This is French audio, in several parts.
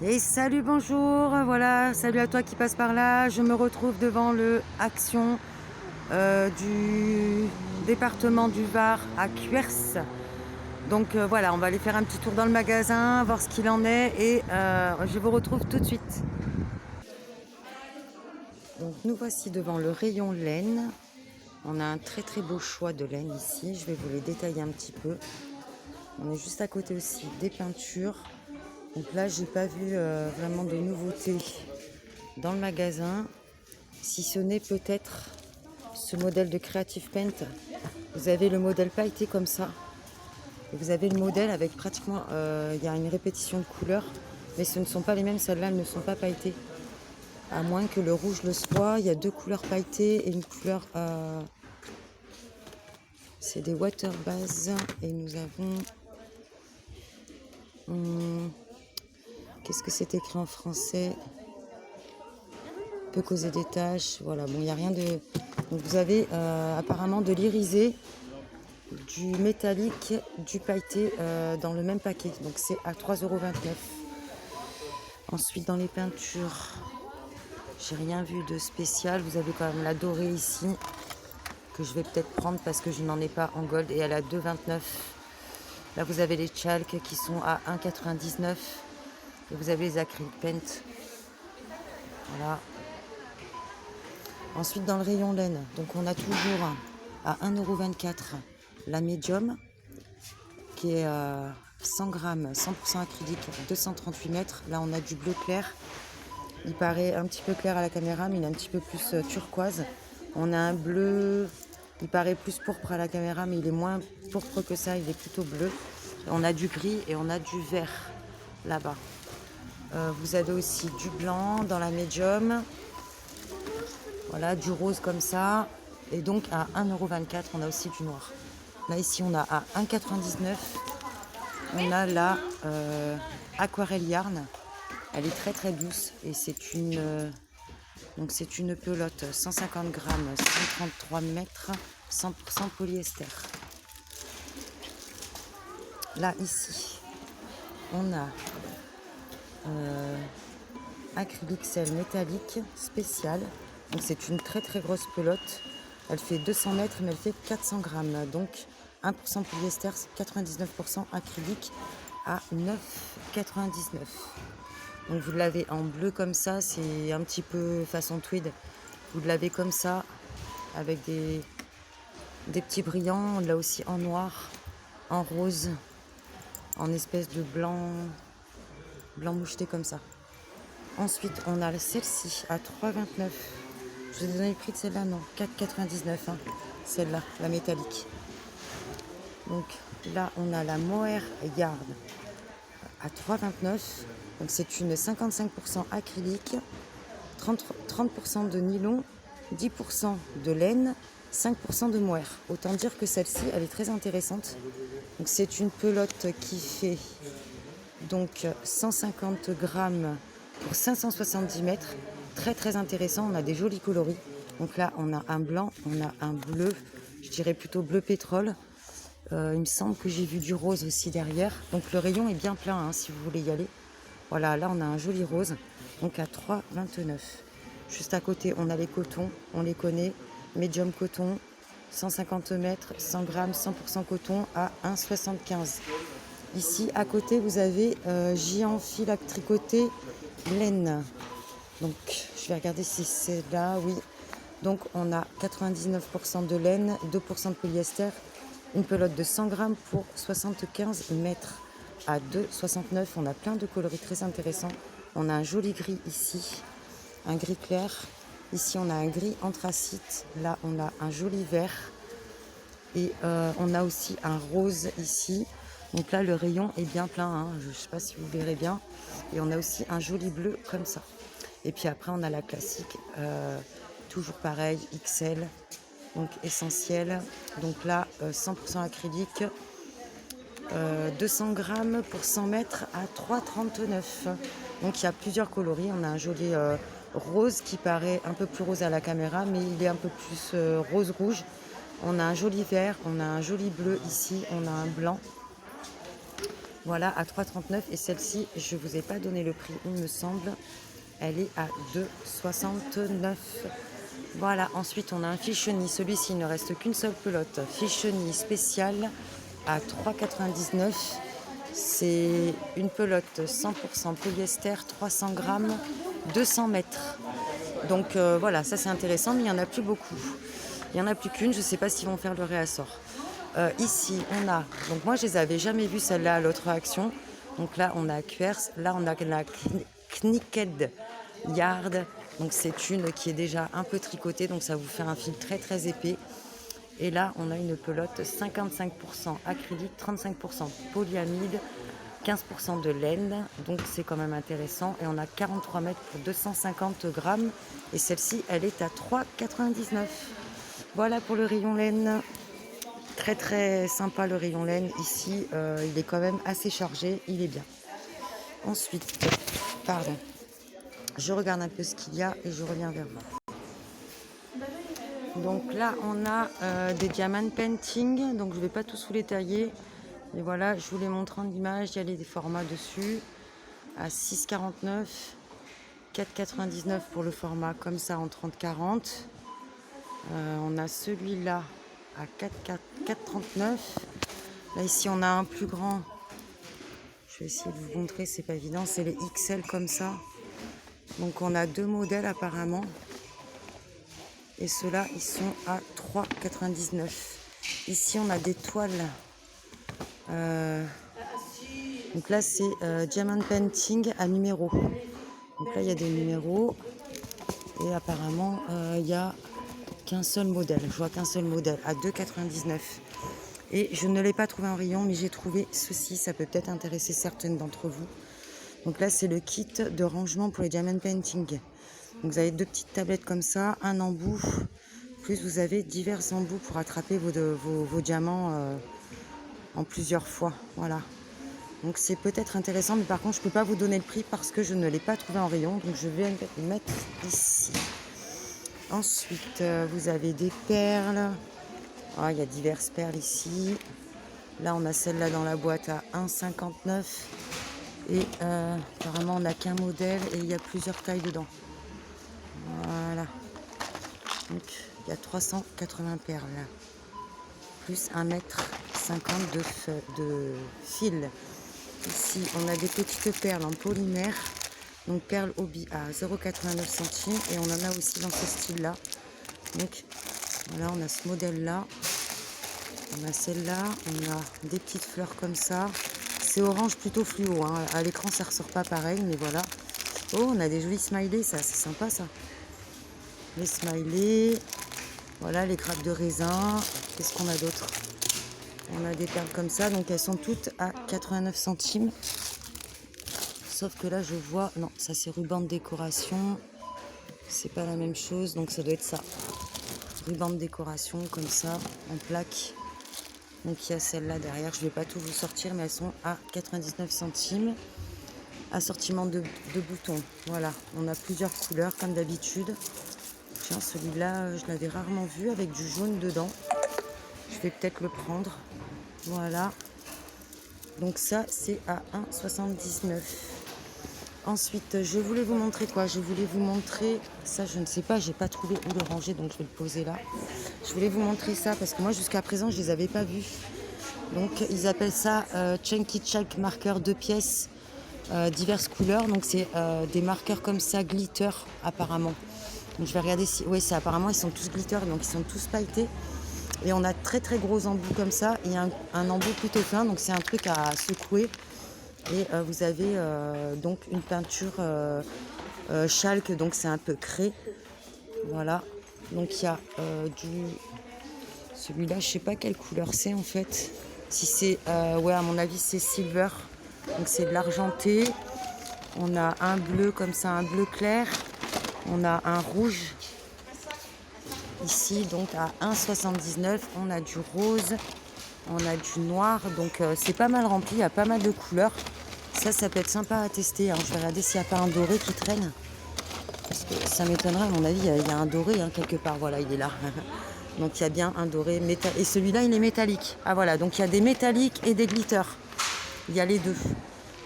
Et salut, bonjour, voilà, salut à toi qui passe par là. Je me retrouve devant le Action du département du Var à Cuers. Donc voilà, on va aller faire un petit tour dans le magasin, voir ce qu'il en est et je vous retrouve tout de suite. Donc nous voici devant le rayon laine. On a un très très beau choix de laine ici, je vais vous les détailler un petit peu. On est juste à côté aussi des peintures. Donc là, j'ai pas vu vraiment de nouveautés dans le magasin, si ce n'est peut-être ce modèle de Creative Paint. Vous avez le modèle pailleté comme ça, et vous avez le modèle avec pratiquement, il y a une répétition de couleurs, mais ce ne sont pas les mêmes, celles-là elles ne sont pas pailletées, à moins que le rouge le soit. Il y a deux couleurs pailletées et une couleur, c'est des water base, et nous avons, qu'est-ce que c'est écrit en français? Peut causer des taches, voilà, bon, il n'y a rien de... Donc vous avez apparemment de l'irisé, du métallique, du pailleté dans le même paquet, donc c'est à 3,29 €. Ensuite, dans les peintures, j'ai rien vu de spécial. Vous avez quand même la dorée ici, que je vais peut-être prendre parce que je n'en ai pas en gold, et elle est à 2,29 €. Là, vous avez les chalks qui sont à 1,99 €, et vous avez les acrylic paint, voilà. Ensuite, dans le rayon laine, donc on a toujours à 1,24 € la médium, qui est 100 grammes, 100% acrylique, 238 mètres. Là, on a du bleu clair. Il paraît un petit peu clair à la caméra, mais il est un petit peu plus turquoise. On a un bleu, il paraît plus pourpre à la caméra, mais il est moins pourpre que ça, il est plutôt bleu. On a du gris et on a du vert là-bas. Vous avez aussi du blanc dans la médium. Voilà, du rose comme ça. Et donc à 1,24 €, on a aussi du noir. Là, ici, on a à 1,99 €. On a la aquarelle yarn. Elle est très très douce et c'est une pelote 150 grammes, 133 mètres, 100% polyester. Là, ici, on a acrylique sel métallique spécial. Donc c'est une très très grosse pelote. Elle fait 200 mètres, mais elle fait 400 grammes. Donc 1% polyester, 99% acrylique à 9,99 €. Donc vous l'avez en bleu comme ça, c'est un petit peu façon tweed. Vous l'avez comme ça, avec des petits brillants. On l'a aussi en noir, en rose, en espèce de blanc moucheté comme ça. Ensuite, on a celle-ci à 3,29 €. Je vous ai donné le prix de celle-là, non, 4,99 €, hein, celle-là, la métallique. Donc là, on a la mohair yarn à 3,29 €. Donc c'est une 55% acrylique, 30% de nylon, 10% de laine, 5% de mohair. Autant dire que celle-ci, elle est très intéressante. Donc c'est une pelote qui fait donc 150 grammes pour 570 mètres. Très très intéressant, on a des jolis coloris. Donc là, on a un blanc, on a un bleu, je dirais plutôt bleu pétrole. Il me semble que j'ai vu du rose aussi derrière. Donc le rayon est bien plein, hein, si vous voulez y aller. Voilà, là on a un joli rose, donc à 3,29 €. Juste à côté, on a les cotons, on les connaît. Medium coton, 150 mètres, 100 grammes, 100% coton à 1,75 €. Ici, à côté, vous avez Giant fil à tricoter laine. Donc, je vais regarder si c'est là, oui. Donc, on a 99% de laine, 2% de polyester, une pelote de 100 grammes pour 75 mètres à 2,69 €. On a plein de coloris très intéressants. On a un joli gris ici, un gris clair. Ici, on a un gris anthracite. Là, on a un joli vert. Et on a aussi un rose ici. Donc là, le rayon est bien plein, hein. Je ne sais pas si vous verrez bien. Et on a aussi un joli bleu comme ça. Et puis après, on a la classique, toujours pareil, XL, donc essentiel. Donc là, 100% acrylique, 200 grammes pour 100 mètres à 3,39 €. Donc il y a plusieurs coloris. On a un joli rose qui paraît un peu plus rose à la caméra, mais il est un peu plus rose-rouge. On a un joli vert, on a un joli bleu ici, on a un blanc. Voilà, à 3,39. Et celle-ci, je ne vous ai pas donné le prix, il me semble. Elle est à 2,69. Voilà, ensuite on a un fichoni. Celui-ci, il ne reste qu'une seule pelote. Fichoni spécial à 3,99. C'est une pelote 100% polyester, 300 grammes, 200 mètres. Donc voilà, ça c'est intéressant, mais il n'y en a plus beaucoup. Il n'y en a plus qu'une, je ne sais pas s'ils vont faire le réassort. Ici, on a, donc moi je les avais jamais vues celle-là à l'autre action. Donc là, on a Quers, là on a la Knicked Yard. Donc c'est une qui est déjà un peu tricotée, donc ça vous fait un fil très très épais. Et là, on a une pelote 55% acrylique, 35% polyamide, 15% de laine, donc c'est quand même intéressant. Et on a 43 mètres pour 250 grammes. Et celle-ci, elle est à 3,99. Voilà pour le rayon laine. Très très sympa le rayon laine. Ici, il est quand même assez chargé, il est bien. Ensuite, pardon, je regarde un peu ce qu'il y a et je reviens vers vous. Donc là, on a des diamant painting. Donc je ne vais pas tous vous les tailler. Et voilà, je vous les montre en image. Il y a des formats dessus à 6,49, 4,99 pour le format comme ça en 30-40. On a celui-là à 4,39. Là ici, on a un plus grand. Je vais essayer de vous montrer, c'est pas évident. C'est les XL comme ça. Donc on a deux modèles apparemment. Et ceux-là, ils sont à 3,99. Ici, on a des toiles. Donc là, c'est Diamond Painting à numéro. Donc là, il y a des numéros. Et apparemment, il n'y a qu'un seul modèle. Je vois qu'un seul modèle à 2,99. Et je ne l'ai pas trouvé en rayon, mais j'ai trouvé ceci. Ça peut peut-être intéresser certaines d'entre vous. Donc là, c'est le kit de rangement pour les Diamond Painting. Donc vous avez deux petites tablettes comme ça, un embout. Plus vous avez divers embouts pour attraper vos diamants en plusieurs fois. Voilà. Donc c'est peut-être intéressant, mais par contre je ne peux pas vous donner le prix parce que je ne l'ai pas trouvé en rayon. Donc je vais le mettre ici. Ensuite, vous avez des perles. Ah, il y a diverses perles ici. Là, on a celle-là dans la boîte à 1,59. Et apparemment, on n'a qu'un modèle et il y a plusieurs tailles dedans. Voilà. Donc, il y a 380 perles. Plus 1,50 m de fil. Ici, on a des petites perles en polymère. Donc, perles hobby à 0,89 centimes. Et on en a aussi dans ce style-là. Donc, voilà, on a ce modèle-là. On a celle-là. On a des petites fleurs comme ça. C'est orange plutôt fluo. Hein. À l'écran, ça ressort pas pareil, mais voilà. Oh, on a des jolis smileys. Ça, c'est sympa, ça. Les smileys. Voilà, les grappes de raisin. Qu'est-ce qu'on a d'autre? On a des perles comme ça, donc elles sont toutes à 89 centimes. Sauf que là, je vois... Non, ça c'est ruban de décoration. C'est pas la même chose, donc ça doit être ça. Ruban de décoration, comme ça, en plaque. Donc il y a celle-là derrière. Je vais pas tout vous sortir, mais elles sont à 99 centimes. Assortiment de boutons. Voilà, on a plusieurs couleurs, comme d'habitude. Tiens, celui-là, je l'avais rarement vu, avec du jaune dedans. Je vais peut-être le prendre. Voilà. Donc ça, c'est à 1,79. Ensuite, je voulais vous montrer quoi? Je voulais vous montrer... Ça, je ne sais pas, j'ai pas trouvé où le ranger, donc je vais le poser là. Je voulais vous montrer ça, parce que moi, jusqu'à présent, je les avais pas vus. Donc, ils appellent ça Chunky Chalk Marker 2 pièces, diverses couleurs. Donc, c'est des marqueurs comme ça, glitter, apparemment. Donc, je vais regarder si... Oui, c'est apparemment, ils sont tous glitter, donc ils sont tous pailletés. Et on a très très gros embouts comme ça et un embout plutôt fin, donc c'est un truc à secouer. Et vous avez donc une peinture chalk, donc c'est un peu craie. Voilà, donc il y a celui-là, je sais pas quelle couleur c'est en fait. Si c'est, ouais, à mon avis c'est silver, donc c'est de l'argenté. On a un bleu comme ça, un bleu clair. On a un rouge. Ici, donc à 1,79, on a du rose, on a du noir, donc c'est pas mal rempli, il y a pas mal de couleurs. Ça peut être sympa à tester. Hein. Je vais regarder s'il n'y a pas un doré qui traîne. Parce que ça m'étonnerait, à mon avis, il y a un doré hein, quelque part. Voilà, il est là. Donc il y a bien un doré. Et celui-là, il est métallique. Ah voilà, donc il y a des métalliques et des glitters. il y a les deux.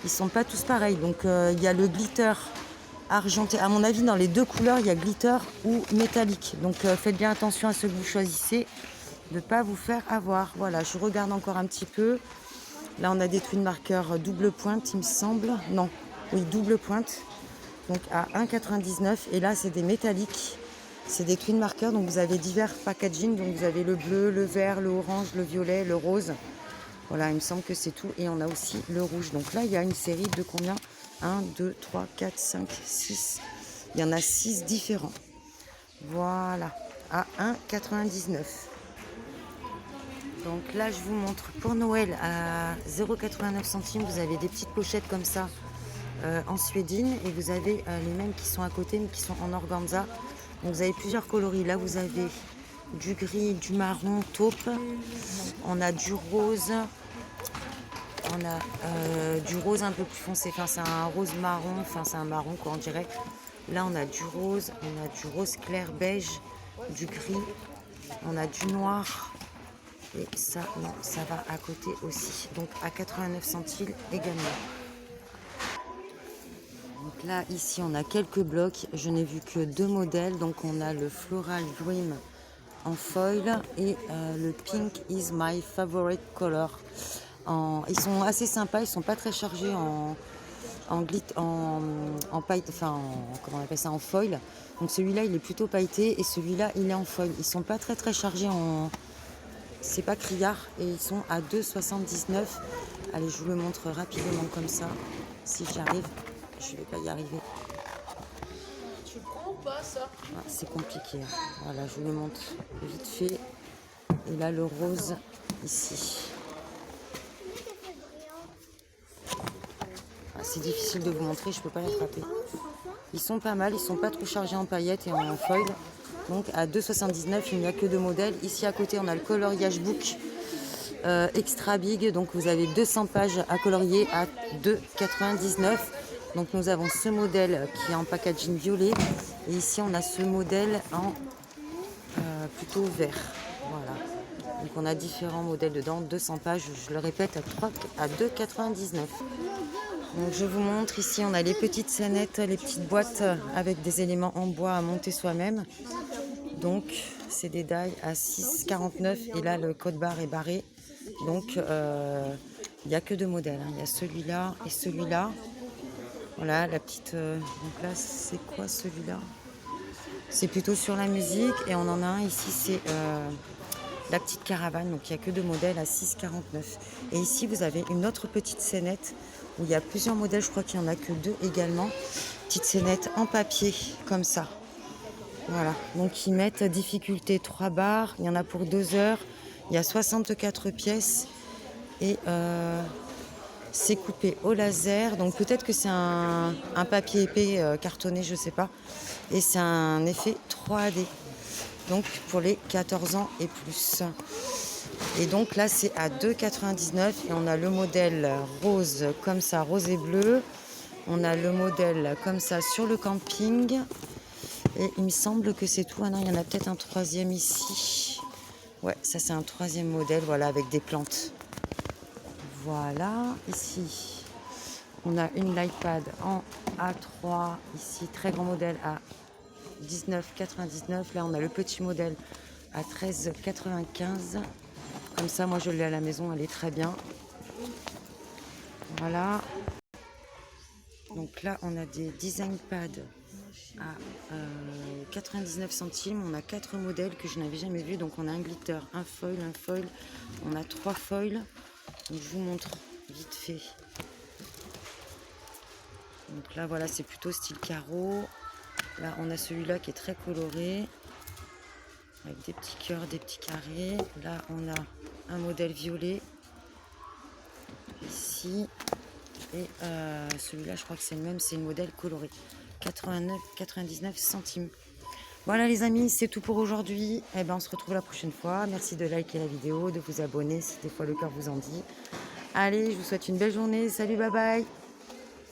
Ils sont pas tous pareils. Donc il y a le glitter argenté. À mon avis, dans les deux couleurs, il y a glitter ou métallique. Donc faites bien attention à ce que vous choisissez, de ne pas vous faire avoir. Voilà, je regarde encore un petit peu. Là, on a des twin marqueurs double pointe, il me semble. Non, oui, double pointe. Donc à 1,99 €. Et là, c'est des métalliques. C'est des twin marqueurs. Donc vous avez divers packaging. Donc vous avez le bleu, le vert, le orange, le violet, le rose. Voilà, il me semble que c'est tout. Et on a aussi le rouge. Donc là, il y a une série de combien? 1, 2, 3, 4, 5, 6. Il y en a 6 différents. Voilà, à 1,99 €. Donc là, je vous montre pour Noël à 0,89 centimes. Vous avez des petites pochettes comme ça en suédine. Et vous avez les mêmes qui sont à côté, mais qui sont en organza. Donc vous avez plusieurs coloris. Là, vous avez du gris, du marron, taupe. On a du rose. On a du rose un peu plus foncé. Enfin, c'est un rose marron. Enfin, c'est un marron, quoi, on dirait. Là, on a du rose. On a du rose clair beige. Du gris. On a du noir. Et ça, non, ça va à côté aussi. Donc, à 89 centimes également. Donc là, ici, on a quelques blocs. Je n'ai vu que 2 modèles. Donc, on a le Floral Dream en foil et le Pink is my favorite color. Ils sont assez sympas. Ils sont pas très chargés en paille, enfin, comment on appelle ça, en foil. Donc, celui-là, il est plutôt pailleté et celui-là, il est en foil. Ils sont pas très chargés en... C'est pas criard et ils sont à 2,79 €. Allez, je vous le montre rapidement comme ça. Si j'y arrive, je vais pas y arriver. Tu prends ou pas ça? Ah, c'est compliqué. Voilà, je vous le montre vite fait. Et là, le rose ici. Ah, c'est difficile de vous montrer, je peux pas l'attraper. Ils sont pas mal, ils sont pas trop chargés en paillettes et en foil. Donc à 2,79 €, il n'y a que 2 modèles. Ici à côté, on a le coloriage book extra big. Donc vous avez 200 pages à colorier à 2,99 €. Donc nous avons ce modèle qui est en packaging violet. Et ici, on a ce modèle en plutôt vert. Voilà. Donc on a différents modèles dedans. 200 pages, je le répète, à 2,99 €. Donc je vous montre ici, on a les petites scénettes, les petites boîtes avec des éléments en bois à monter soi-même. Donc c'est des die à 6,49 € et là le code barre est barré. Donc il n'y a que 2 modèles. Il y a celui-là et celui-là. Voilà la petite. Donc là c'est quoi celui-là? C'est plutôt sur la musique et on en a un ici, c'est la petite caravane. Donc il n'y a que 2 modèles à 6,49 €. Et ici vous avez une autre petite scénette où il y a plusieurs modèles, je crois qu'il n'y en a que 2 également. Petite scénette en papier, comme ça. Voilà, donc ils mettent difficulté 3 barres, il y en a pour 2 heures, il y a 64 pièces et c'est coupé au laser. Donc peut-être que c'est un papier épais cartonné, je sais pas. Et c'est un effet 3D, donc pour les 14 ans et plus. Et donc là, c'est à 2,99 € et on a le modèle rose comme ça, rose et bleu. On a le modèle comme ça sur le camping. Et il me semble que c'est tout. Ah non, il y en a peut-être un troisième ici. Ouais, ça c'est un troisième modèle, voilà, avec des plantes. Voilà, ici, on a une iPad en A3, ici, très grand modèle à 19,99 €. Là, on a le petit modèle à 13,95 €. Comme ça, moi, je l'ai à la maison, elle est très bien. Voilà. Donc là, on a des design pads à 99 centimes. On a 4 modèles que je n'avais jamais vus. Donc on a un glitter, un foil. On a 3 foils. Donc je vous montre vite fait. Donc là, voilà, c'est plutôt style carreau. Là, on a celui-là qui est très coloré, avec des petits cœurs, des petits carrés. Là, on a un modèle violet, ici. Et celui-là, je crois que c'est le même, c'est le modèle coloré. 99 centimes. Voilà les amis, c'est tout pour aujourd'hui. Eh ben, on se retrouve la prochaine fois. Merci de liker la vidéo, de vous abonner si des fois le cœur vous en dit. Allez, je vous souhaite une belle journée. Salut, bye bye.